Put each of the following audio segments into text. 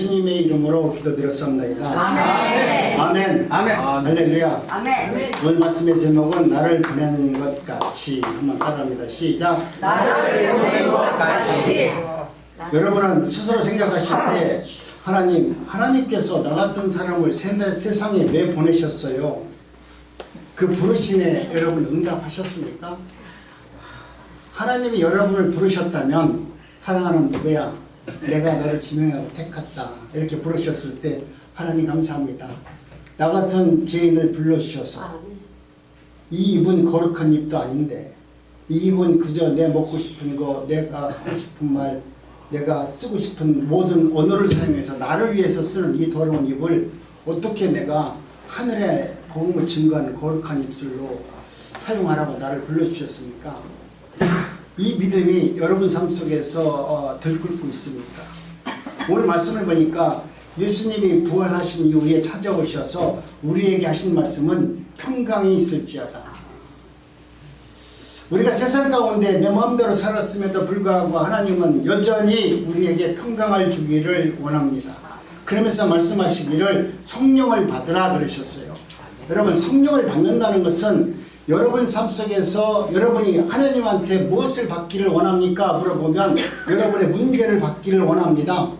예수님의 이름으로 기도드렸습니다. 아멘. 아멘. 아멘. 할렐루야. 아멘. 오늘 말씀의 제목은 나를 보낸 것 같이 한번 따라합니다. 시작. 나를 보낸 것 같이. 여러분은 스스로 생각하실 때 하나님께서 나 같은 사람을 세상에 왜 보내셨어요? 그 부르심에 여러분 응답하셨습니까? 하나님이 여러분을 부르셨다면 사랑하는 누구야? 내가 너를 지명하고 택했다. 이렇게 부르셨을 때 하나님 감사합니다. 나 같은 죄인을 불러주셔서 이 입은 거룩한 입도 아닌데 이 입은 그저 내 먹고 싶은 거, 내가 하고 싶은 말, 내가 쓰고 싶은 모든 언어를 사용해서 나를 위해서 쓰는 이 더러운 입을 어떻게 내가 하늘의 복음을 증거하는 거룩한 입술로 사용하라고 나를 불러주셨습니까? 이 믿음이 여러분 삶 속에서 들끓고 있습니까? 오늘 말씀을 보니까 예수님이 부활하신 이후에 찾아오셔서 우리에게 하신 말씀은 평강이 있을지어다. 우리가 세상 가운데 내 마음대로 살았음에도 불구하고 하나님은 여전히 우리에게 평강을 주기를 원합니다. 그러면서 말씀하시기를 성령을 받으라 그러셨어요. 여러분, 성령을 받는다는 것은 여러분 삶 속에서 여러분이 하나님한테 무엇을 받기를 원합니까? 물어보면 여러분의 문제를 받기를 원합니다.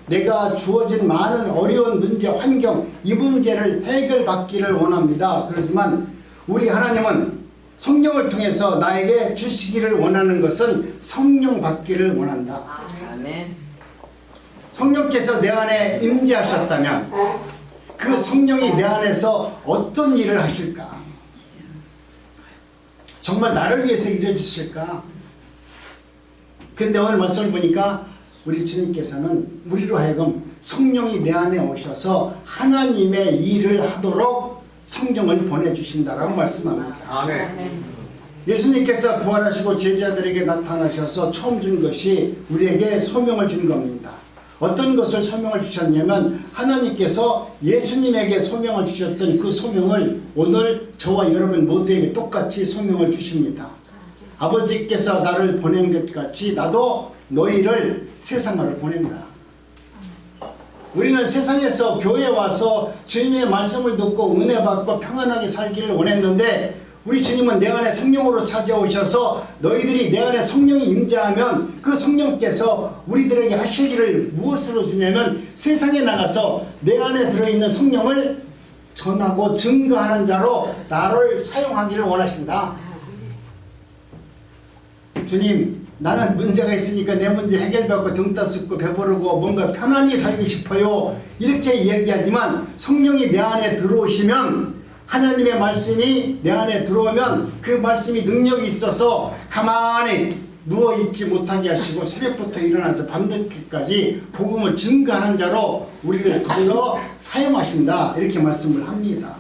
내가 주어진 많은 어려운 문제, 환경, 이 문제를 해결받기를 원합니다. 그렇지만 우리 하나님은 성령을 통해서 나에게 주시기를 원하는 것은 성령 받기를 원한다. 아멘. 성령께서 내 안에 임재하셨다면 그 성령이 내 안에서 어떤 일을 하실까? 정말 나를 위해서 일해주실까? 근데 오늘 말씀을 보니까 우리 주님께서는 우리로 하여금 성령이 내 안에 오셔서 하나님의 일을 하도록 성령을 보내주신다라고 말씀합니다. 아멘. 예수님께서 부활하시고 제자들에게 나타나셔서 처음 준 것이 우리에게 소명을 준 겁니다. 어떤 것을 소명을 주셨냐면 하나님께서 예수님에게 소명을 주셨던 그 소명을 오늘 저와 여러분 모두에게 똑같이 소명을 주십니다. 아버지께서 나를 보낸 것 같이 나도 너희를 세상으로 보낸다. 우리는 세상에서 교회에 와서 주님의 말씀을 듣고 은혜 받고 평안하게 살기를 원했는데 우리 주님은 내 안에 성령으로 찾아오셔서 너희들이 내 안에 성령이 임재하면 그 성령께서 우리들에게 하실 일을 무엇으로 주냐면 세상에 나가서 내 안에 들어있는 성령을 전하고 증거하는 자로 나를 사용하기를 원하신다. 주님, 나는 문제가 있으니까 내 문제 해결받고 등 따숩고 배부르고 뭔가 편안히 살고 싶어요. 이렇게 얘기하지만 성령이 내 안에 들어오시면 하나님의 말씀이 내 안에 들어오면 그 말씀이 능력이 있어서 가만히 누워있지 못하게 하시고 새벽부터 일어나서 밤늦게까지 복음을 증거하는 자로 우리를 불러 사용하신다. 이렇게 말씀을 합니다.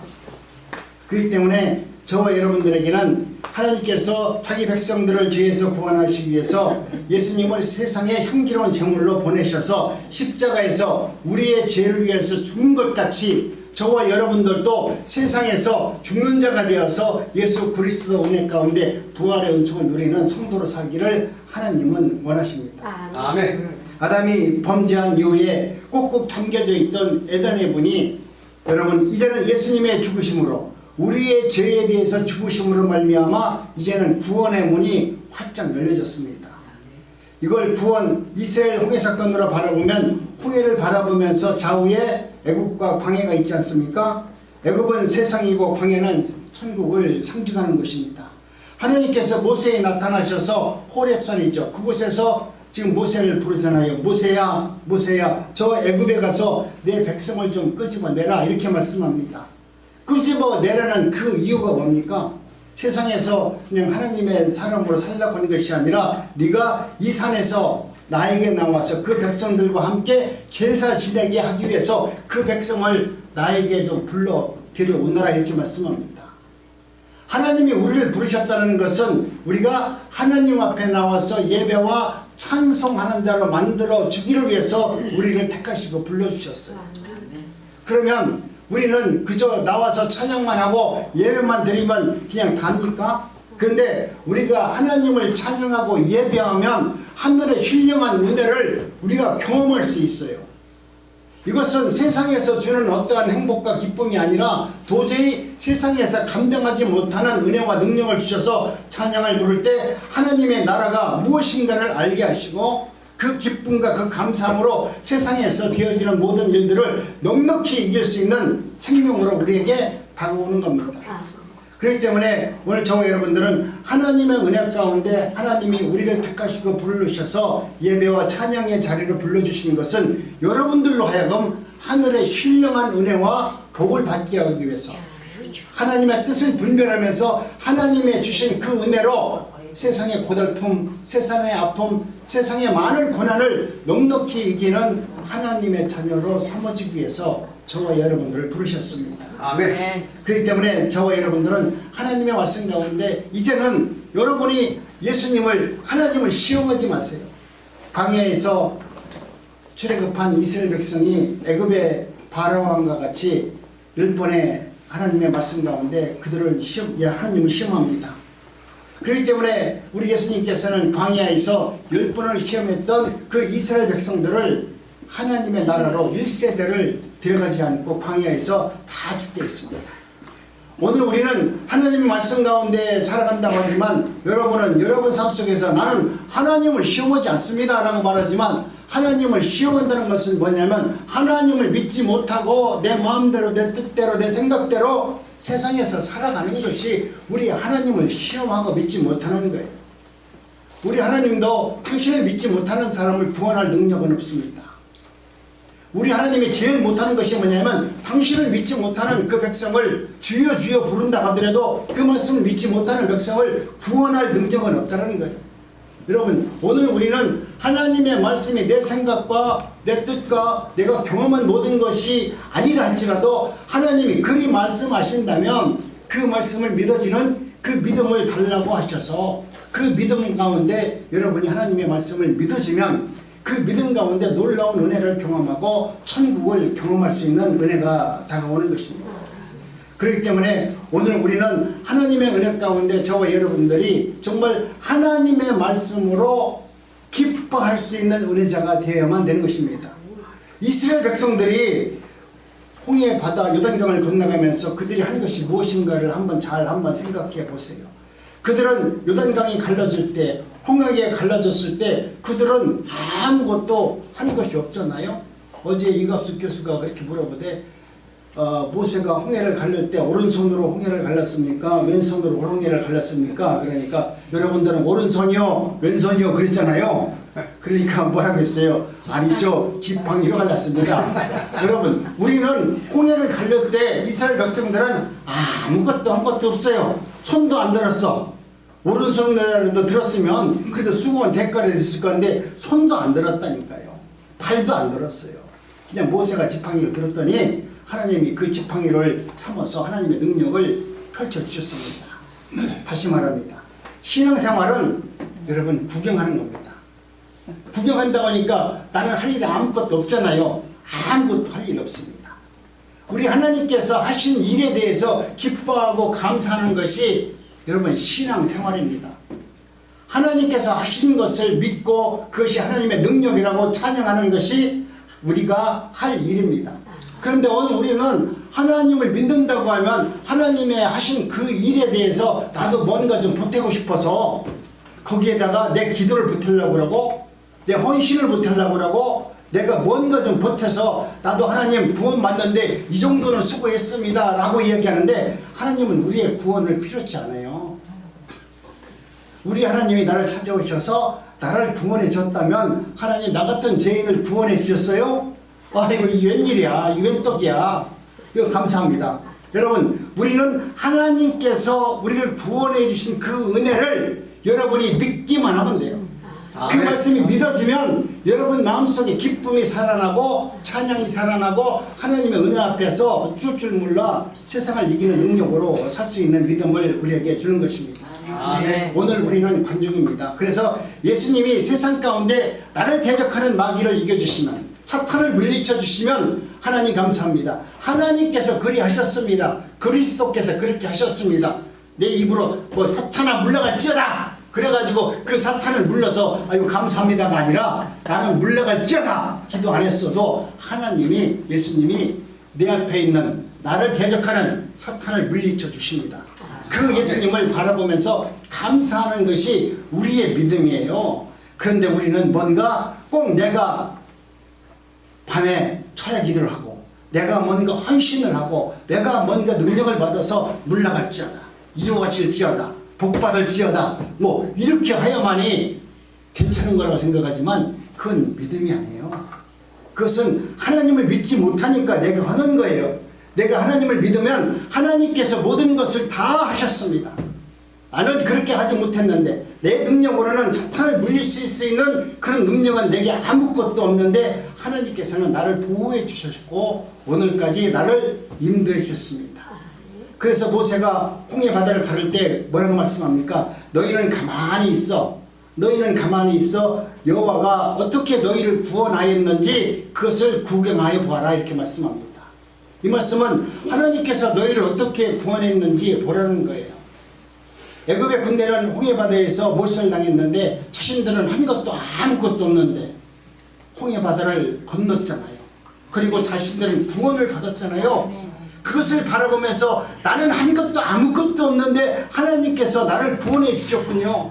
그렇기 때문에 저와 여러분들에게는 하나님께서 자기 백성들을 죄에서 구원하시기 위해서 예수님을 세상에 향기로운 제물로 보내셔서 십자가에서 우리의 죄를 위해서 죽은 것 같이 저와 여러분들도 세상에서 죽는 자가 되어서 예수 그리스도 은혜 가운데 부활의 은총을 누리는 성도로 살기를 하나님은 원하십니다. 아멘. 아담이 범죄한 이후에 꼭꼭 담겨져 있던 에덴의 문이 여러분 이제는 예수님의 죽으심으로 우리의 죄에 대해서 죽으심으로 말미암아 이제는 구원의 문이 활짝 열려졌습니다. 이걸 구원 이스라엘 홍해 사건으로 바라보면 홍해를 바라보면서 좌우에 애굽과 광야가 있지 않습니까? 애굽은 세상이고 광야는 천국을 상징하는 것입니다. 하나님께서 모세에 나타나셔서 호렙산이죠. 그곳에서 지금 모세를 부르잖아요. 모세야 모세야 저 애굽에 가서 내 백성을 좀 끄집어내라 이렇게 말씀합니다. 끄집어내라는 그 이유가 뭡니까? 세상에서 그냥 하나님의 사람으로 살려고 하는 것이 아니라 네가 이 산에서 나에게 나와서 그 백성들과 함께 제사 지내게 하기 위해서 그 백성을 나에게 좀 불러 데려오너라 이렇게 말씀합니다. 하나님이 우리를 부르셨다는 것은 우리가 하나님 앞에 나와서 예배와 찬송하는 자로 만들어 주기를 위해서 우리를 택하시고 불러주셨어요. 그러면 우리는 그저 나와서 찬양만 하고 예배만 드리면 그냥 갑니까? 그런데 우리가 하나님을 찬양하고 예배하면 하늘의 신령한 은혜를 우리가 경험할 수 있어요. 이것은 세상에서 주는 어떠한 행복과 기쁨이 아니라 도저히 세상에서 감당하지 못하는 은혜와 능력을 주셔서 찬양을 부를 때 하나님의 나라가 무엇인가를 알게 하시고 그 기쁨과 그 감사함으로 세상에서 되어지는 모든 일들을 넉넉히 이길 수 있는 생명으로 우리에게 다가오는 겁니다. 그렇기 때문에 오늘 저와 여러분들은 하나님의 은혜 가운데 하나님이 우리를 택하시고 부르셔서 예배와 찬양의 자리를 불러주신 것은 여러분들로 하여금 하늘의 신령한 은혜와 복을 받게 하기 위해서 하나님의 뜻을 분별하면서 하나님의 주신 그 은혜로 세상의 고달픔, 세상의 아픔, 세상의 많은 고난을 넉넉히 이기는 하나님의 자녀로 삼아지기 위해서 저와 여러분들을 부르셨습니다. 아멘. 그렇기 때문에 저와 여러분들은 하나님의 말씀 가운데 이제는 여러분이 하나님을 시험하지 마세요. 광야에서 출애굽한 이스라엘 백성이 애굽의 바로왕과 같이 10번의 하나님의 말씀 가운데 그들을 하나님을 시험합니다. 그렇기 때문에 우리 예수님께서는 광야에서 10번을 시험했던 그 이스라엘 백성들을 하나님의 나라로 1세대를 데려가지 않고 광야에서 다 죽게 했습니다. 오늘 우리는 하나님의 말씀 가운데 살아간다고 하지만 여러분은 여러분 삶 속에서 나는 하나님을 시험하지 않습니다 라고 말하지만 하나님을 시험한다는 것은 뭐냐면 하나님을 믿지 못하고 내 마음대로 내 뜻대로 내 생각대로 세상에서 살아가는 것이 우리 하나님을 시험하고 믿지 못하는 거예요. 우리 하나님도 당신을 믿지 못하는 사람을 구원할 능력은 없습니다. 우리 하나님이 제일 못하는 것이 뭐냐면 당신을 믿지 못하는 그 백성을 주여 주여 부른다 하더라도 그 말씀을 믿지 못하는 백성을 구원할 능력은 없다는 거예요. 여러분 오늘 우리는 하나님의 말씀이 내 생각과 내 뜻과 내가 경험한 모든 것이 아니라 할지라도 하나님이 그리 말씀하신다면 그 말씀을 믿어지는 그 믿음을 달라고 하셔서 그 믿음 가운데 여러분이 하나님의 말씀을 믿어지면 그 믿음 가운데 놀라운 은혜를 경험하고 천국을 경험할 수 있는 은혜가 다가오는 것입니다. 그렇기 때문에 오늘 우리는 하나님의 은혜 가운데 저와 여러분들이 정말 하나님의 말씀으로 기뻐할 수 있는 은혜자가 되어야만 되는 것입니다. 이스라엘 백성들이 홍해 바다 요단강을 건너가면서 그들이 한 것이 무엇인가를 한번 생각해 보세요. 그들은 요단강이 갈라질 때 홍해가 갈라졌을 때 그들은 아무것도 한 것이 없잖아요. 어제 이갑수 교수가 그렇게 물어보되 모세가 홍해를 갈릴 때 오른손으로 홍해를 갈랐습니까? 왼손으로 홍해를 갈랐습니까? 그러니까 여러분들은 오른손이요 왼손이요 그랬잖아요. 그러니까 뭐라고 했어요? 아니죠, 지팡이로 갈랐습니다. 여러분 우리는 홍해를 갈릴 때 이스라엘 백성들은 아무것도 한 것도 없어요. 손도 안 들었어. 오른손이라도 들었으면 그래도 수고한 대가를 했을 건데 손도 안 들었다니까요. 팔도 안 들었어요. 그냥 모세가 지팡이를 들었더니 하나님이 그 지팡이를 삼아서 하나님의 능력을 펼쳐주셨습니다. 다시 말합니다. 신앙생활은 여러분 구경하는 겁니다. 구경한다고 하니까 나는 할 일이 아무것도 없잖아요. 아무것도 할 일 없습니다. 우리 하나님께서 하신 일에 대해서 기뻐하고 감사하는 것이 여러분 신앙생활입니다. 하나님께서 하신 것을 믿고 그것이 하나님의 능력이라고 찬양하는 것이 우리가 할 일입니다. 그런데 오늘 우리는 하나님을 믿는다고 하면 하나님의 하신 그 일에 대해서 나도 뭔가 좀 보태고 싶어서 거기에다가 내 기도를 보태려고 그러고 내 헌신을 보태려고 그러고 내가 뭔가 좀 보태서 나도 하나님 구원 받는데 이 정도는 수고했습니다 라고 이야기하는데 하나님은 우리의 구원을 필요치 않아요. 우리 하나님이 나를 찾아오셔서 나를 구원해 줬다면 하나님 나 같은 죄인을 구원해 주셨어요? 아이고 이 웬일이야, 이 웬떡이야. 이거 감사합니다. 여러분 우리는 하나님께서 우리를 구원해 주신 그 은혜를 여러분이 믿기만 하면 돼요. 그 말씀이 믿어지면 여러분 마음속에 기쁨이 살아나고 찬양이 살아나고 하나님의 은혜 앞에서 쫄쫄 몰라 세상을 이기는 능력으로 살 수 있는 믿음을 우리에게 주는 것입니다. 아멘. 오늘 우리는 관중입니다. 그래서 예수님이 세상 가운데 나를 대적하는 마귀를 이겨주시면 사탄을 물리쳐 주시면 하나님 감사합니다. 하나님께서 그리 하셨습니다. 그리스도께서 그렇게 하셨습니다. 내 입으로 뭐 사탄아 물러갈지어다 그래가지고 그 사탄을 물러서 아유 감사합니다가 아니라 나는 물러갈지어다 기도 안 했어도 하나님이 예수님이 내 앞에 있는 나를 대적하는 사탄을 물리쳐 주십니다. 그 예수님을 바라보면서 감사하는 것이 우리의 믿음이에요. 그런데 우리는 뭔가 꼭 내가 밤에 철야 기도를 하고 내가 뭔가 헌신을 하고 내가 뭔가 능력을 받아서 물러갈지어다 이루어질지어다 복받을지어다 뭐 이렇게 하야만이 괜찮은 거라고 생각하지만 그건 믿음이 아니에요. 그것은 하나님을 믿지 못하니까 내가 하는 거예요. 내가 하나님을 믿으면 하나님께서 모든 것을 다 하셨습니다. 나는 그렇게 하지 못했는데 내 능력으로는 사탄을 물릴 수 있는 그런 능력은 내게 아무것도 없는데 하나님께서는 나를 보호해 주셨고 오늘까지 나를 인도해 주셨습니다. 그래서 모세가 홍해 바다를 가를 때 뭐라고 말씀합니까? 너희는 가만히 있어. 너희는 가만히 있어. 여호와가 어떻게 너희를 구원하였는지 그것을 구경하여 보아라 이렇게 말씀합니다. 이 말씀은 하나님께서 너희를 어떻게 구원했는지 보라는 거예요. 애굽의 군대는 홍해 바다에서 몰살 당했는데 자신들은 한 것도 아무것도 없는데 홍해 바다를 건넜잖아요. 그리고 자신들은 구원을 받았잖아요. 그것을 바라보면서 나는 한 것도 아무것도 없는데 하나님께서 나를 구원해 주셨군요.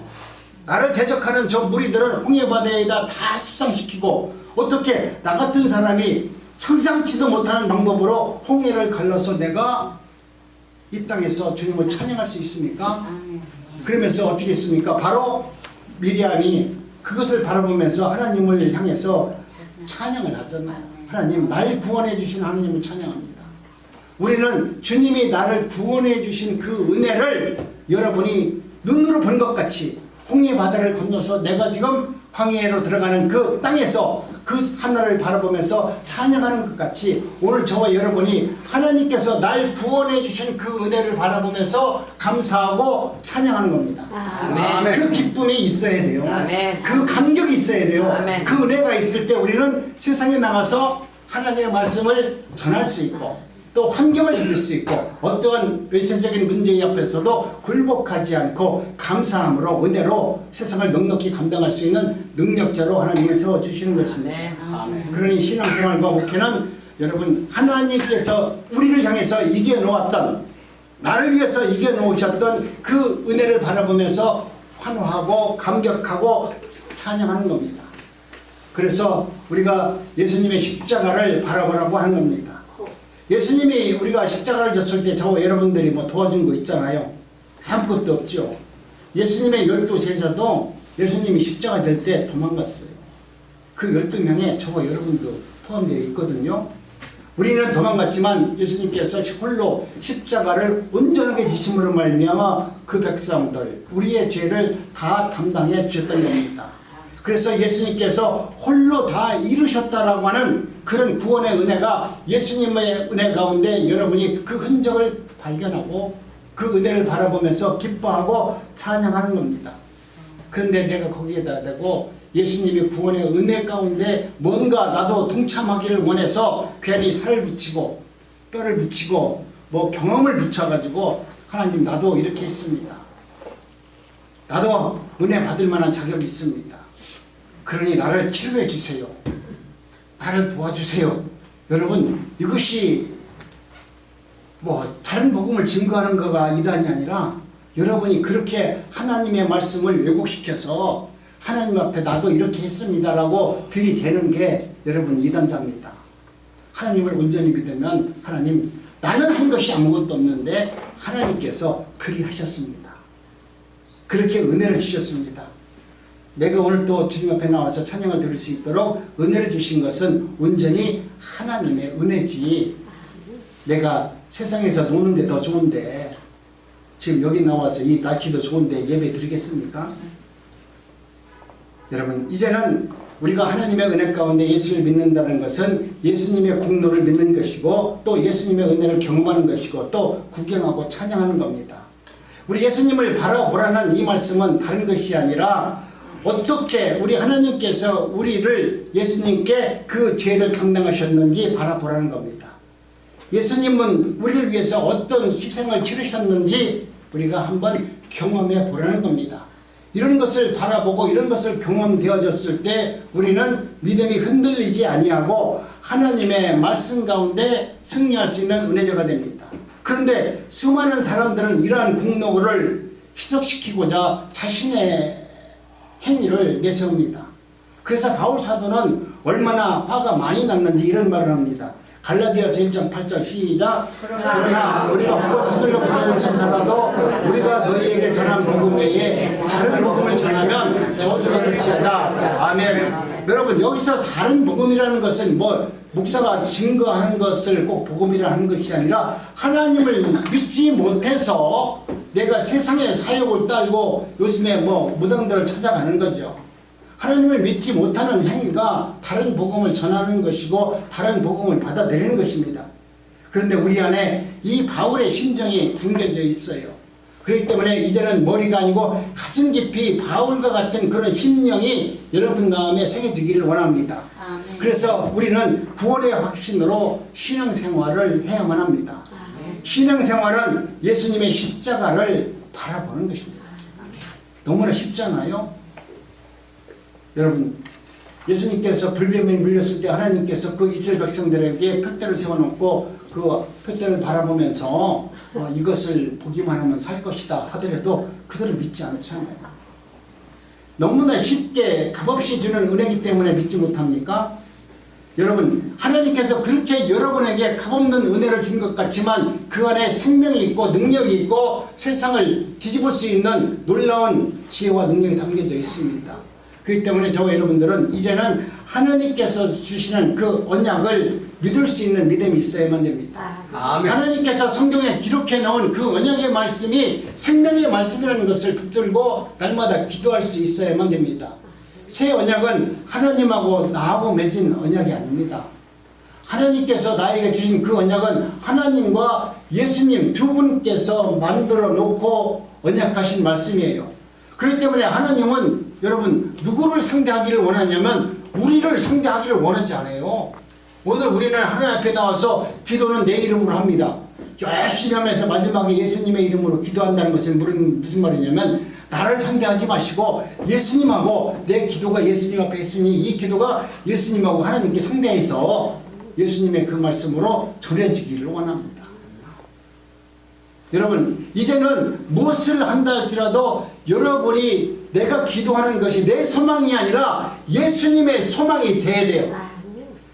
나를 대적하는 저 무리들을 홍해 바다에다 다 수상시키고 어떻게 나 같은 사람이 상상치도 못하는 방법으로 홍해를 갈라서 내가 이 땅에서 주님을 찬양할 수 있습니까? 그러면서 어떻게 했습니까? 바로 미리암이 그것을 바라보면서 하나님을 향해서 찬양을 하잖아요. 하나님 날 구원해 주신 하나님을 찬양합니다. 우리는 주님이 나를 구원해 주신 그 은혜를 여러분이 눈으로 본 것 같이 홍해 바다를 건너서 내가 지금 광야로 들어가는 그 땅에서 그 하나를 바라보면서 찬양하는 것 같이 오늘 저와 여러분이 하나님께서 날 구원해 주신 그 은혜를 바라보면서 감사하고 찬양하는 겁니다. 아멘. 그 기쁨이 있어야 돼요. 아멘. 그 감격이 있어야 돼요. 아멘. 그 은혜가 있을 때 우리는 세상에 나가서 하나님의 말씀을 전할 수 있고 또 환경을 이길 수 있고 어떠한 외세적인 문제 앞에서도 굴복하지 않고 감사함으로 은혜로 세상을 넉넉히 감당할 수 있는 능력자로 하나님이 세워주시는 것입니다. 아멘. 그러니 신앙생활과 목회는 여러분 하나님께서 우리를 향해서 이겨놓았던 나를 위해서 이겨놓으셨던 그 은혜를 바라보면서 환호하고 감격하고 찬양하는 겁니다. 그래서 우리가 예수님의 십자가를 바라보라고 하는 겁니다. 예수님이 우리가 십자가를 졌을 때 저와 여러분들이 뭐 도와준 거 있잖아요. 아무것도 없죠. 예수님의 12제자도 예수님이 십자가 될 때 도망갔어요. 그 12명에 저와 여러분도 포함되어 있거든요. 우리는 도망갔지만 예수님께서 홀로 십자가를 온전하게 지심으로 말미암아 그 백성들 우리의 죄를 다 담당해 주셨던 겁니다. 그래서 예수님께서 홀로 다 이루셨다라고 하는 그런 구원의 은혜가 예수님의 은혜 가운데 여러분이 그 흔적을 발견하고 그 은혜를 바라보면서 기뻐하고 찬양하는 겁니다. 그런데 내가 거기에다 대고 예수님이 구원의 은혜 가운데 뭔가 나도 동참하기를 원해서 괜히 살을 붙이고 뼈를 붙이고 뭐 경험을 붙여가지고 하나님 나도 이렇게 했습니다. 나도 은혜 받을 만한 자격이 있습니다. 그러니 나를 치료해 주세요. 나를 도와주세요. 여러분 이것이 뭐 다른 복음을 증거하는 거가 이단이 아니라 여러분이 그렇게 하나님의 말씀을 왜곡시켜서 하나님 앞에 나도 이렇게 했습니다라고 들이대는 게 여러분 이단자입니다. 하나님을 온전히 믿으면 하나님 나는 한 것이 아무것도 없는데 하나님께서 그리 하셨습니다. 그렇게 은혜를 주셨습니다. 내가 오늘 또 주님 앞에 나와서 찬양을 들을 수 있도록 은혜를 주신 것은 온전히 하나님의 은혜지 내가 세상에서 노는 게 더 좋은데 지금 여기 나와서 이 날씨도 좋은데 예배 드리겠습니까? 여러분 이제는 우리가 하나님의 은혜 가운데 예수를 믿는다는 것은 예수님의 공로를 믿는 것이고 또 예수님의 은혜를 경험하는 것이고 또 구경하고 찬양하는 겁니다. 우리 예수님을 바라보라는 이 말씀은 다른 것이 아니라 어떻게 우리 하나님께서 우리를 예수님께 그 죄를 감당하셨는지 바라보라는 겁니다. 예수님은 우리를 위해서 어떤 희생을 치르셨는지 우리가 한번 경험해 보라는 겁니다. 이런 것을 바라보고 이런 것을 경험되어졌을 때 우리는 믿음이 흔들리지 아니하고 하나님의 말씀 가운데 승리할 수 있는 은혜자가 됩니다. 그런데 수많은 사람들은 이러한 공로를 희석시키고자 자신의 행위를 내세웁니다. 그래서 바울 사도는 얼마나 화가 많이 났는지 이런 말을 합니다. 갈라디아서 1장 8절 시작. 그러나 우리가 하늘로 보내는 천사라도 우리가 너희에게 전한 복음 외에 다른 복음을 전하면 저주가 될지어다. 아멘. 여러분, 여기서 다른 복음이라는 것은 뭐 목사가 증거하는 것을 꼭 복음이라 하는 것이 아니라 하나님을 믿지 못해서 내가 세상의 사욕을 따르고 요즘에 뭐 무당들을 찾아가는 거죠. 하나님을 믿지 못하는 행위가 다른 복음을 전하는 것이고 다른 복음을 받아들이는 것입니다. 그런데 우리 안에 이 바울의 심정이 담겨져 있어요. 그렇기 때문에 이제는 머리가 아니고 가슴 깊이 바울과 같은 그런 심령이 여러분 마음에 새겨지기를 원합니다. 아멘. 그래서 우리는 구원의 확신으로 신앙생활을 해야만 합니다. 신앙생활은 예수님의 십자가를 바라보는 것입니다. 너무나 쉽잖아요. 여러분, 예수님께서 불뱀에 물렸을 때 하나님께서 그 이스라엘 백성들에게 표대를 세워놓고 그 표대를 바라보면서 이것을 보기만 하면 살 것이다 하더라도 그들은 믿지 않잖아요. 너무나 쉽게 값없이 주는 은혜이기 때문에 믿지 못합니까? 여러분, 하나님께서 그렇게 여러분에게 값없는 은혜를 준 것 같지만 그 안에 생명이 있고 능력이 있고 세상을 뒤집을 수 있는 놀라운 지혜와 능력이 담겨져 있습니다. 그렇기 때문에 저와 여러분들은 이제는 하나님께서 주시는 그 언약을 믿을 수 있는 믿음이 있어야만 됩니다. 아멘. 하나님께서 성경에 기록해 놓은 그 언약의 말씀이 생명의 말씀이라는 것을 붙들고 날마다 기도할 수 있어야만 됩니다. 새 언약은 하나님하고 나하고 맺은 언약이 아닙니다. 하나님께서 나에게 주신 그 언약은 하나님과 예수님 두 분께서 만들어 놓고 언약하신 말씀이에요. 그렇기 때문에 하나님은 여러분 누구를 상대하기를 원하냐면 우리를 상대하기를 원하지 않아요. 오늘 우리는 하나님 앞에 나와서 기도는 내 이름으로 합니다. 열심히 하면서 마지막에 예수님의 이름으로 기도한다는 것은 무슨 말이냐면 나를 상대하지 마시고 예수님하고 내 기도가 예수님 앞에 있으니 이 기도가 예수님하고 하나님께 상대해서 예수님의 그 말씀으로 전해지기를 원합니다. 여러분, 이제는 무엇을 한다 할지라도 여러분이 내가 기도하는 것이 내 소망이 아니라 예수님의 소망이 돼야 돼요.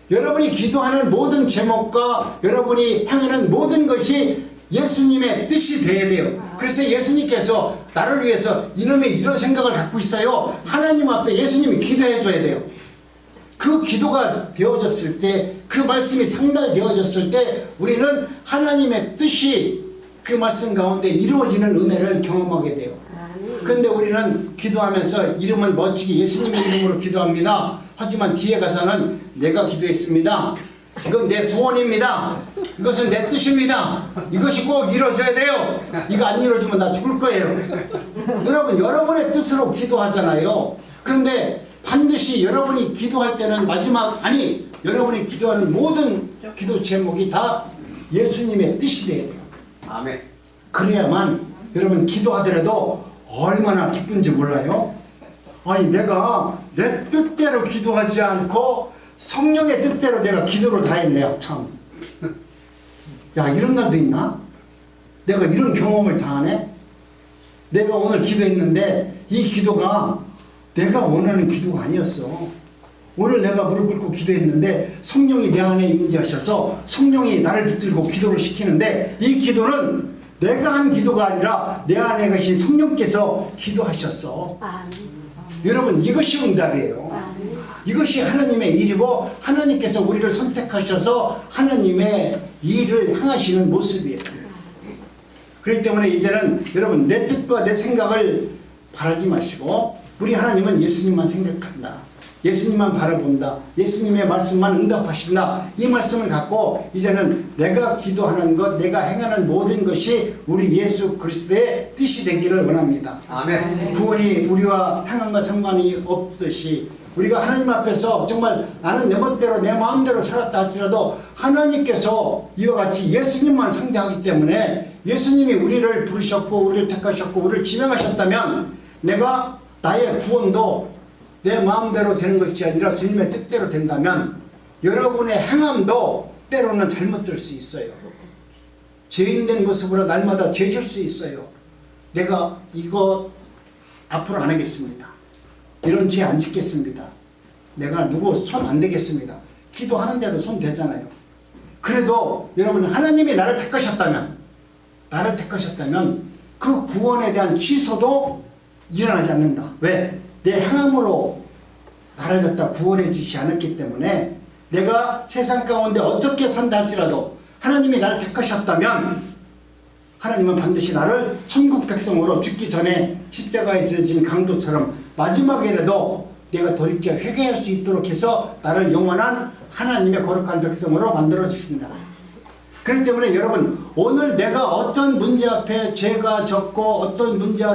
여러분이 기도하는 모든 제목과 여러분이 행하는 모든 것이 예수님의 뜻이 돼야 돼요. 그래서 예수님께서 나를 위해서 이놈이 이런 생각을 갖고 있어요. 하나님 앞에 예수님이 기도해 줘야 돼요. 그 기도가 되어졌을 때, 그 말씀이 상달되어졌을 때 우리는 하나님의 뜻이 그 말씀 가운데 이루어지는 은혜를 경험하게 돼요. 그런데 우리는 기도하면서 이름은 멋지게 예수님의 이름으로 기도합니다. 하지만 뒤에 가서는 내가 기도했습니다. 이건 내 소원입니다. 이것은 내 뜻입니다. 이것이 꼭 이루어져야 돼요. 이거 안 이루어지면 나 죽을 거예요. 여러분, 여러분의 뜻으로 기도하잖아요. 그런데 반드시 여러분이 기도할 때는 여러분이 기도하는 모든 기도 제목이 다 예수님의 뜻이 돼야 돼요. 아멘. 그래야만 여러분 기도하더라도 얼마나 기쁜지 몰라요? 아니 내가 내 뜻대로 기도하지 않고 성령의 뜻대로 내가 기도를 다 했네요. 참. 야, 이런 날도 있나? 내가 이런 경험을 다 하네? 내가 오늘 기도했는데 이 기도가 내가 원하는 기도가 아니었어. 오늘 내가 무릎 꿇고 기도했는데 성령이 내 안에 임재하셔서 성령이 나를 붙들고 기도를 시키는데 이 기도는 내가 한 기도가 아니라 내 안에 계신 성령께서 기도하셨어. 여러분, 이것이 응답이에요. 이것이 하나님의 일이고 하나님께서 우리를 선택하셔서 하나님의 일을 행하시는 모습이에요. 그렇기 때문에 이제는 여러분 내 뜻과 내 생각을 바라지 마시고 우리 하나님은 예수님만 생각한다. 예수님만 바라본다. 예수님의 말씀만 응답하신다. 이 말씀을 갖고 이제는 내가 기도하는 것, 내가 행하는 모든 것이 우리 예수 그리스도의 뜻이 되기를 원합니다. 아멘. 구원이 우리와 행함과 상관이 없듯이 우리가 하나님 앞에서 정말 나는 내 멋대로 내 마음대로 살았다 할지라도 하나님께서 이와 같이 예수님만 상대하기 때문에 예수님이 우리를 부르셨고 우리를 택하셨고 우리를 지명하셨다면 내가 나의 구원도 내 마음대로 되는 것이 아니라 주님의 뜻대로 된다면 여러분의 행함도 때로는 잘못될 수 있어요. 죄인된 모습으로 날마다 죄질 수 있어요. 내가 이거 앞으로 안 하겠습니다. 이런 죄 안 짓겠습니다. 내가 누구 손 안 대겠습니다. 기도하는데도 손 대잖아요. 그래도 여러분 하나님이 나를 택하셨다면 그 구원에 대한 취소도 일어나지 않는다. 왜? 내 행함으로 나를 갖다 구원해 주시지 않았기 때문에 내가 세상 가운데 어떻게 산다 할지라도 하나님이 나를 택하셨다면 하나님은 반드시 나를 천국 백성으로 죽기 전에 십자가에서 진 강도처럼 마지막에라도 내가 돌이켜 회개할 수 있도록 해서 나를 영원한 하나님의 거룩한 백성으로 만들어 주신다. 그렇기 때문에 여러분 오늘 내가 어떤 문제 앞에 죄가 적고 어떤 문제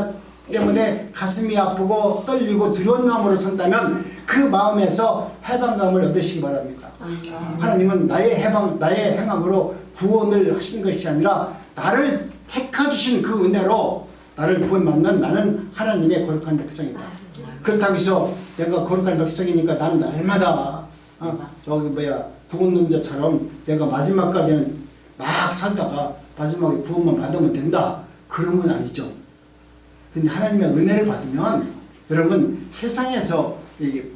때문에 가슴이 아프고 떨리고 두려운 마음으로 산다면 그 마음에서 해방감을 얻으시기 바랍니다. 하나님은 나의 행함으로 구원을 하신 것이 아니라 나를 택하주신 그 은혜로 나를 구원받는 나는 하나님의 거룩한 백성이다. 그렇다고 해서 내가 거룩한 백성이니까 나는 날마다 구원론자처럼 내가 마지막까지는 막 살다가 마지막에 구원만 받으면 된다. 그런 건 아니죠. 근데 하나님의 은혜를 받으면 여러분 세상에서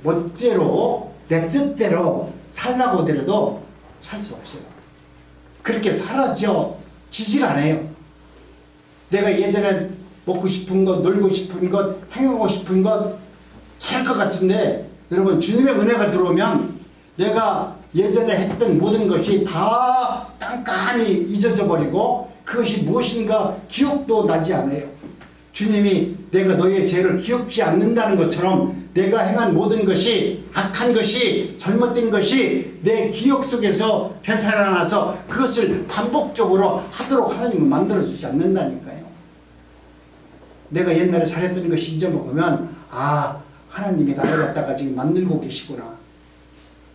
멋대로 내 뜻대로 살라고 하더라도 살 수 없어요. 그렇게 사라지질 않아요. 내가 예전에 먹고 싶은 것, 놀고 싶은 것, 행하고 싶은 것 살 것 같은데 여러분 주님의 은혜가 들어오면 내가 예전에 했던 모든 것이 다 깜깜이 잊어져 버리고 그것이 무엇인가 기억도 나지 않아요. 주님이 내가 너희의 죄를 기억지 않는다는 것처럼 내가 행한 모든 것이 악한 것이 잘못된 것이 내 기억 속에서 되살아나서 그것을 반복적으로 하도록 하나님은 만들어주지 않는다니까요. 내가 옛날에 잘했던 것이 잊어먹으면 하나님이 나를 갖다가 지금 만들고 계시구나.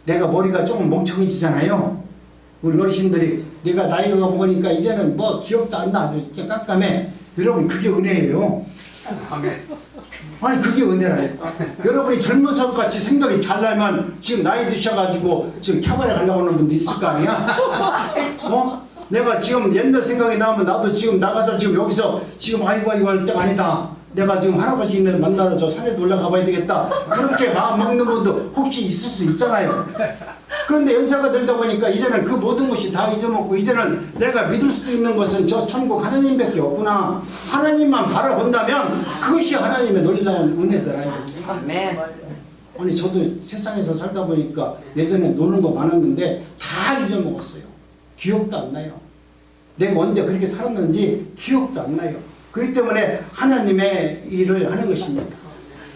내가 머리가 조금 멍청해지잖아요. 우리 어르신들이 내가 나이가 먹으니까 이제는 뭐 기억도 안 나. 아주 깜깜해. 여러분 그게 은혜예요. 아니 그게 은혜라니까. 여러분이 젊어서 같이 생각이 잘 나면 지금 나이 드셔가지고 지금 캬바레 가려고 하는 분도 있을 거 아니야? 내가 지금 옛날 생각이 나면 나도 지금 나가서 지금 여기서 지금 아이고 할 때가 아니다. 내가 지금 할아버지 있는 데 만나러 저 산에도 올라가 봐야 되겠다. 그렇게 마음 먹는 분도 혹시 있을 수 있잖아요. 그런데 연세가 들다 보니까 이제는 그 모든 것이 다 잊어먹고 이제는 내가 믿을 수 있는 것은 저 천국 하나님밖에 없구나. 하나님만 바라본다면 그것이 하나님의 놀라운 은혜더라. 아멘. 아니 저도 세상에서 살다 보니까 예전에 노는 거 많았는데 다 잊어먹었어요. 기억도 안 나요. 내가 언제 그렇게 살았는지 기억도 안 나요. 그렇기 때문에 하나님의 일을 하는 것입니다.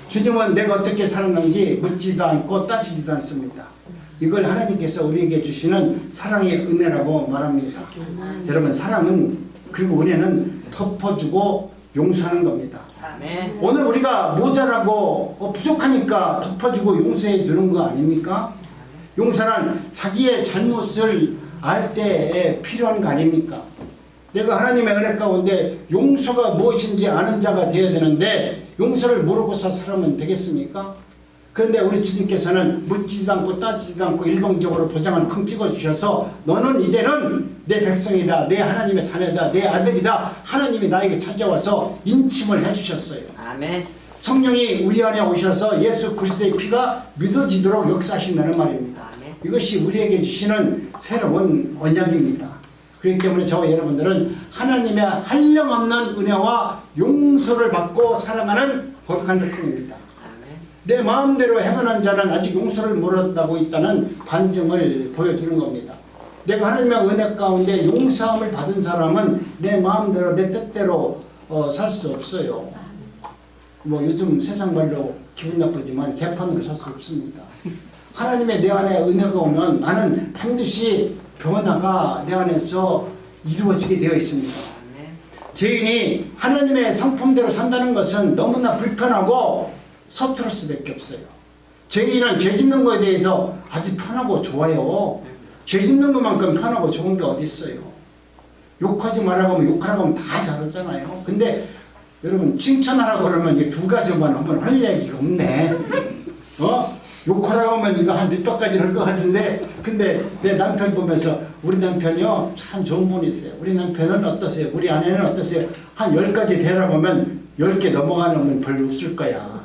주님은 내가 어떻게 살았는지 묻지도 않고 따지지도 않습니다. 이걸 하나님께서 우리에게 주시는 사랑의 은혜라고 말합니다. 여러분 사랑은 그리고 은혜는 덮어주고 용서하는 겁니다. 아멘. 오늘 우리가 모자라고 부족하니까 덮어주고 용서해 주는 거 아닙니까? 용서란 자기의 잘못을 알 때에 필요한 거 아닙니까? 내가 하나님의 은혜 가운데 용서가 무엇인지 아는 자가 되어야 되는데 용서를 모르고서 살아면 되겠습니까? 그런데 우리 주님께서는 묻지도 않고 따지지도 않고 일방적으로 도장을 쿵 찍어주셔서 너는 이제는 내 백성이다. 내 하나님의 자녀다. 내 아들이다. 하나님이 나에게 찾아와서 인침을 해주셨어요. 아멘. 성령이 우리 안에 오셔서 예수 그리스도의 피가 믿어지도록 역사하신다는 말입니다. 아멘. 이것이 우리에게 주시는 새로운 언약입니다. 그렇기 때문에 저와 여러분들은 하나님의 한량없는 은혜와 용서를 받고 살아가는 거룩한 백성입니다. 내 마음대로 행하는 자는 아직 용서를 모른다고 있다는 반증을 보여주는 겁니다. 내가 하나님의 은혜 가운데 용서함을 받은 사람은 내 마음대로 내 뜻대로 살 수 없어요. 뭐 요즘 세상 말로 기분 나쁘지만 개판으로 살 수 없습니다. 하나님의 내 안에 은혜가 오면 나는 반드시 변화가 내 안에서 이루어지게 되어 있습니다. 죄인이 하나님의 성품대로 산다는 것은 너무나 불편하고 서투를 수밖에 없어요. 죄인은 죄 짓는 것에 대해서 아주 편하고 좋아요. 죄 짓는 것만큼 편하고 좋은 게 어디 있어요. 욕하지 말라고 하면 욕하라고 하면 다 잘하잖아요. 근데 여러분 칭찬하라고 그러면 이 두 가지만 하면 할 얘기가 없네. 욕하라고 하면 이거 한 몇백 가지 할 것 같은데, 근데 내 남편 보면서 우리 남편이요 참 좋은 분이세요. 우리 남편은 어떠세요? 우리 아내는 어떠세요? 한 10가지 대라고 하면 10개 넘어가는 건 별로 없을 거야.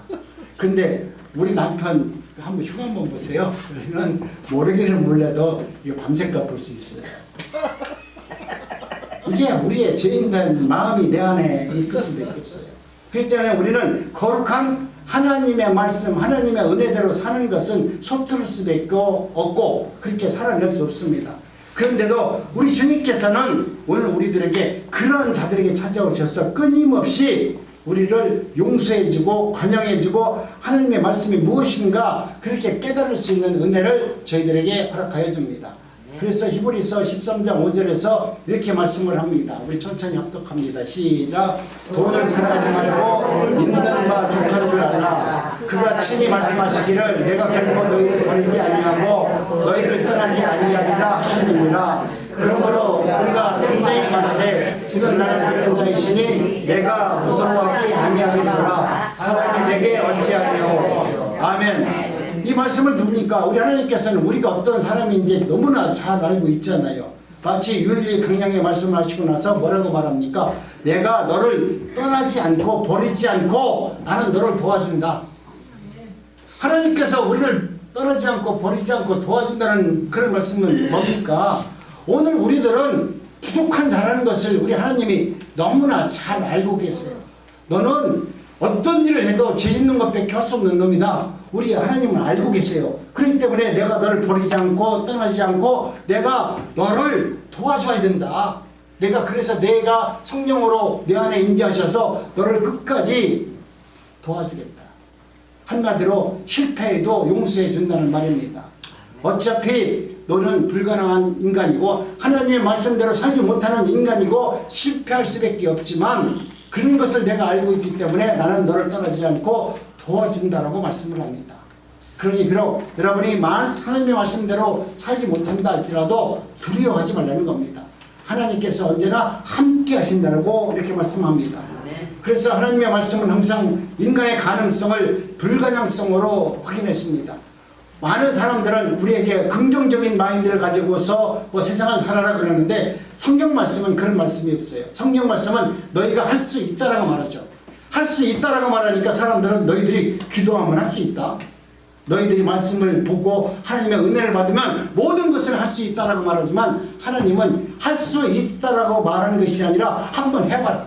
근데 우리 남편 한번 흉 한번 보세요. 그러면 모르기는 몰라도 이거 밤새까 볼 수 있어요. 이게 우리의 죄인된 마음이 내 안에 있을 수밖에 없어요. 그렇기 때문에 우리는 거룩한 하나님의 말씀, 하나님의 은혜대로 사는 것은 서투를 수밖에 없고 그렇게 살아낼 수 없습니다. 그런데도 우리 주님께서는 오늘 우리들에게 그런 자들에게 찾아오셔서 끊임없이 우리를 용서해주고 관용해주고 하나님의 말씀이 무엇인가 그렇게 깨달을 수 있는 은혜를 저희들에게 허락하여 줍니다. 그래서 히브리서 13장 5절에서 이렇게 말씀을 합니다. 우리 천천히 합독합니다. 시작. 돈을 사랑하지 말고 있는 바 족한 줄 알라. 그가 친히 말씀하시기를 내가 결코 너희를 버리지 아니하고 너희를 떠나지 아니하리라 하셨느니라. 그러므로 우리가 분명히 말하되 주는 나를 돕는 자이시니 내가 무서워하지 아니하겠노라. 사람이 내게 어찌하리요. 아멘. 이 말씀을 들으니까 우리 하나님께서는 우리가 어떤 사람인지 너무나 잘 알고 있잖아요. 마치 율리 강량의 말씀을 하시고 나서 뭐라고 말합니까? 내가 너를 떠나지 않고 버리지 않고 나는 너를 도와준다. 하나님께서 우리를 떠나지 않고 버리지 않고 도와준다는 그런 말씀은 뭡니까? 오늘 우리들은 부족한 자라는 것을 우리 하나님이 너무나 잘 알고 계세요. 너는 어떤 일을 해도 죄 짓는 것밖에 할 수 없는 놈이다. 우리 하나님은 알고 계세요. 그렇기 때문에 내가 너를 버리지 않고 떠나지 않고 내가 너를 도와줘야 된다. 그래서 내가 성령으로 내 안에 임재하셔서 너를 끝까지 도와주겠다. 한마디로 실패해도 용서해 준다는 말입니다. 어차피 너는 불가능한 인간이고 하나님의 말씀대로 살지 못하는 인간이고 실패할 수밖에 없지만 그런 것을 내가 알고 있기 때문에 나는 너를 떠나지 않고 도와준다라고 말씀을 합니다. 그러니 비록 여러분이 하나님의 말씀대로 살지 못한다 할지라도 두려워하지 말라는 겁니다. 하나님께서 언제나 함께 하신다고 이렇게 말씀합니다. 그래서 하나님의 말씀은 항상 인간의 가능성을 불가능성으로 확인했습니다. 많은 사람들은 우리에게 긍정적인 마인드를 가지고서 세상을 살아라 그러는데 성경 말씀은 그런 말씀이 없어요. 성경 말씀은 너희가 할 수 있다라고 말하죠. 할 수 있다라고 말하니까 사람들은 너희들이 기도하면 할 수 있다. 너희들이 말씀을 보고 하나님의 은혜를 받으면 모든 것을 할 수 있다라고 말하지만 하나님은 할 수 있다라고 말하는 것이 아니라 한번 해봐라.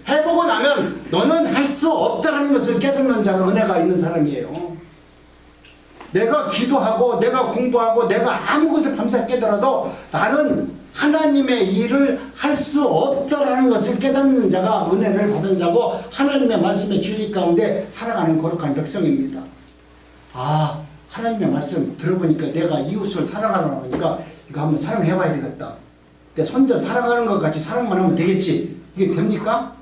해보고 나면 너는 할 수 없다라는 것을 깨닫는 자가 은혜가 있는 사람이에요. 내가 기도하고 내가 공부하고 내가 아무 것을 밤새 깨더라도 나는 하나님의 일을 할 수 없다라는 것을 깨닫는 자가 은혜를 받은 자고 하나님의 말씀의 진리 가운데 살아가는 거룩한 백성입니다. 아, 하나님의 말씀 들어보니까 내가 이웃을 사랑하라고 하니까 이거 한번 사랑해봐야 되겠다. 내 손자 사랑하는 것 같이 사랑만 하면 되겠지. 이게 됩니까?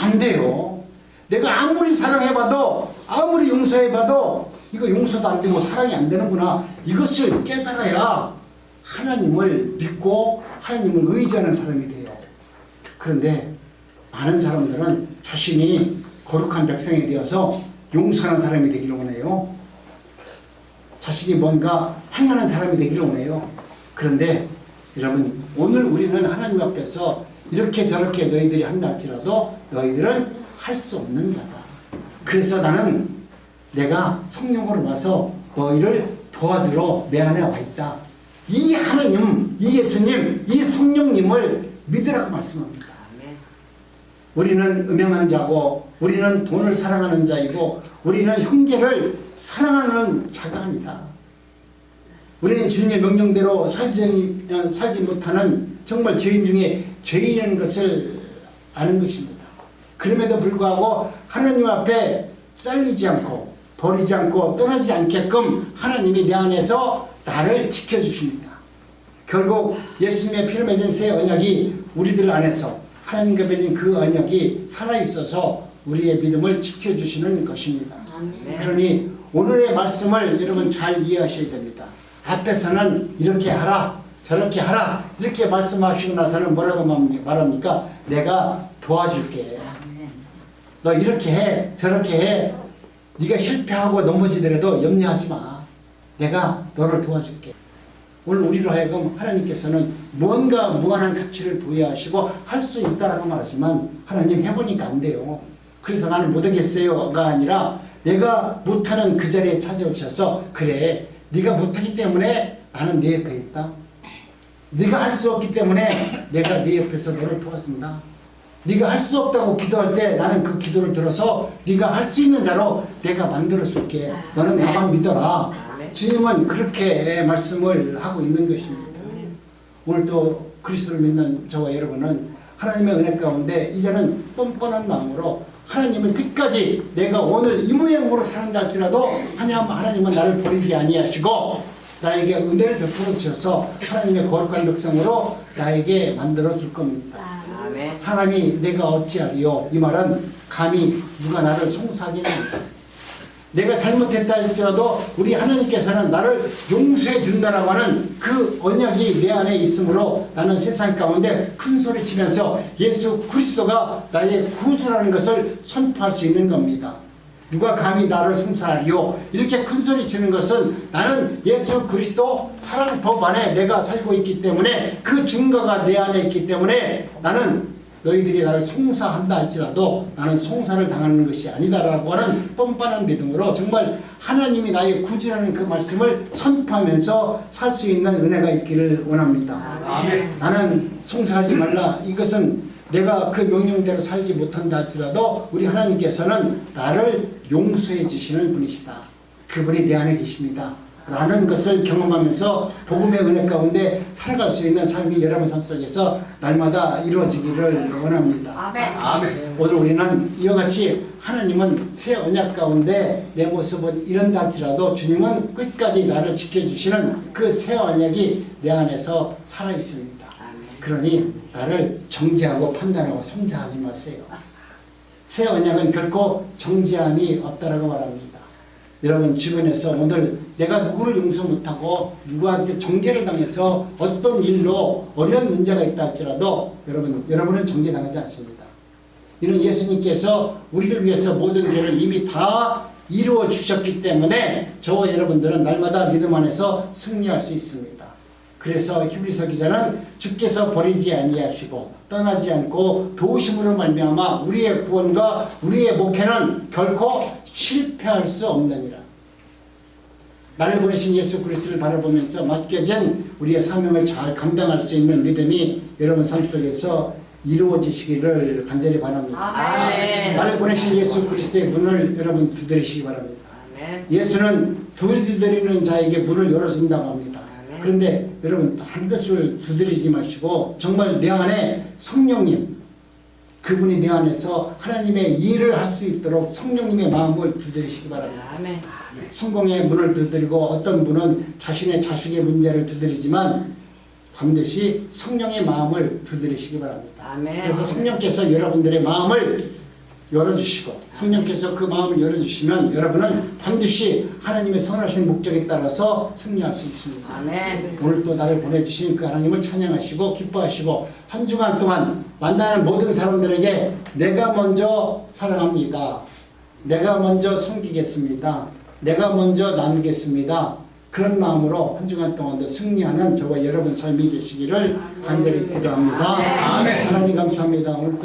안 돼요. 내가 아무리 사랑해봐도 아무리 용서해봐도 이거 용서도 안 되고 사랑이 안 되는구나. 이것을 깨달아야 하나님을 믿고 하나님을 의지하는 사람이 돼요. 그런데 많은 사람들은 자신이 거룩한 백성이 되어서 용서하는 사람이 되기를 원해요. 자신이 뭔가 행하는 사람이 되기를 원해요. 그런데 여러분 오늘 우리는 하나님 앞에서 이렇게 저렇게 너희들이 한다 할지라도 너희들은 할 수 없는 자다. 그래서 나는 내가 성령으로 와서 너희를 도와주러 내 안에 와 있다. 이 하나님, 이 예수님, 이 성령님을 믿으라고 말씀합니다. 우리는 음행한 자고 우리는 돈을 사랑하는 자이고 우리는 형제를 사랑하는 자가 아니다. 우리는 주님의 명령대로 살지 못하는 정말 죄인 중에 죄인인 것을 아는 것입니다. 그럼에도 불구하고 하나님 앞에 잘리지 않고 버리지 않고 떠나지 않게끔 하나님이 내 안에서 나를 지켜주십니다. 결국 예수님의 피로 맺은 새 언약이 우리들 안에서 하나님과 맺은 그 언약이 살아있어서 우리의 믿음을 지켜주시는 것입니다. 그러니 오늘의 말씀을 여러분 잘 이해하셔야 됩니다. 앞에서는 이렇게 하라 저렇게 하라 이렇게 말씀하시고 나서는 뭐라고 말합니까? 내가 도와줄게. 너 이렇게 해 저렇게 해. 네가 실패하고 넘어지더라도 염려하지 마. 내가 너를 도와줄게. 오늘 우리로 하여금 하나님께서는 뭔가 무한한 가치를 부여하시고 할 수 있다라고 말하지만 하나님 해보니까 안 돼요. 그래서 나는 못하겠어요가 아니라 내가 못하는 그 자리에 찾아오셔서 그래 네가 못하기 때문에 나는 네 옆에 있다. 네가 할 수 없기 때문에 내가 네 옆에서 너를 도와준다. 네가 할 수 없다고 기도할 때 나는 그 기도를 들어서 네가 할 수 있는 자로 내가 만들어줄게. 너는 나만 믿어라. 주님은 그렇게 말씀을 하고 있는 것입니다. 오늘 또 그리스도를 믿는 저와 여러분은 하나님의 은혜 가운데 이제는 뻔뻔한 마음으로 하나님은 끝까지 내가 오늘 이 모양으로 산다 할지라도 하나님은 나를 버리지 아니하시고 나에게 은혜를 베풀어 주셔서 하나님의 거룩한 백성으로 나에게 만들어 줄 겁니다. 아멘. 사람이 내가 어찌하리요? 이 말은 감히 누가 나를 송사하겠느냐. 내가 잘못했다 할지라도 우리 하나님께서는 나를 용서해 준다라고 하는 그 언약이 내 안에 있으므로 나는 세상 가운데 큰 소리 치면서 예수 그리스도가 나의 구주라는 것을 선포할 수 있는 겁니다. 누가 감히 나를 송사하리요? 이렇게 큰 소리 치는 것은 나는 예수 그리스도 사랑 법 안에 내가 살고 있기 때문에 그 증거가 내 안에 있기 때문에 나는 너희들이 나를 송사한다 할지라도 나는 송사를 당하는 것이 아니다라고 하는 뻔뻔한 믿음으로 정말 하나님이 나의 구주라는 그 말씀을 선포하면서 살 수 있는 은혜가 있기를 원합니다. 아멘. 나는 송사하지 말라. 이것은 내가 그 명령대로 살지 못한다 할지라도 우리 하나님께서는 나를 용서해 주시는 분이시다. 그분이 내 안에 계십니다. 라는 것을 경험하면서 복음의 은혜 가운데 살아갈 수 있는 삶이 여러분 삶 속에서 날마다 이루어지기를 원합니다. 아멘. 오늘 우리는 이와 같이 하나님은 새 언약 가운데 내 모습은 이런다 할지라도 주님은 끝까지 나를 지켜주시는 그 새 언약이 내 안에서 살아있습니다. 그러니 나를 정죄하고 판단하고 송사하지 마세요. 새 언약은 결코 정죄함이 없다라고 말합니다. 여러분 주변에서 오늘 내가 누구를 용서 못하고 누구한테 정죄를 당해서 어떤 일로 어려운 문제가 있다 할지라도 여러분은 정죄당하지 않습니다. 이는 예수님께서 우리를 위해서 모든 죄를 이미 다 이루어 주셨기 때문에 저와 여러분들은 날마다 믿음 안에서 승리할 수 있습니다. 그래서 히브리서 기자는 주께서 버리지 아니하시고 떠나지 않고 도우심으로 말미암아 우리의 구원과 우리의 목회는 결코 실패할 수 없느니라. 나를 보내신 예수 그리스도를 바라보면서 맡겨진 우리의 사명을 잘 감당할 수 있는 믿음이 여러분 삶 속에서 이루어지시기를 간절히 바랍니다. 아멘. 나를 보내신 예수 그리스도의 문을 여러분 두드리시기 바랍니다. 아멘. 예수는 두드리는 자에게 문을 열어준다고 합니다. 아멘. 그런데 여러분 다른 것을 두드리지 마시고 정말 내 안에 성령님 그분이 내 안에서 하나님의 일을 할 수 있도록 성령님의 마음을 두드리시기 바랍니다. 아멘. 성공의 문을 두드리고 어떤 분은 자신의 자식의 문제를 두드리지만 반드시 성령의 마음을 두드리시기 바랍니다. 아멘. 그래서 성령께서 여러분들의 마음을 열어주시고 성령께서 그 마음을 열어주시면 여러분은 반드시 하나님의 선하신 목적에 따라서 승리할 수 있습니다. 아멘. 오늘 또 나를 보내주신 그 하나님을 찬양하시고 기뻐하시고 한 주간 동안 만나는 모든 사람들에게 내가 먼저 사랑합니다. 내가 먼저 섬기겠습니다. 내가 먼저 나누겠습니다. 그런 마음으로 한 주간 동안도 승리하는 저와 여러분 삶이 되시기를 간절히 기도합니다. 아멘. 하나님 감사합니다. 오늘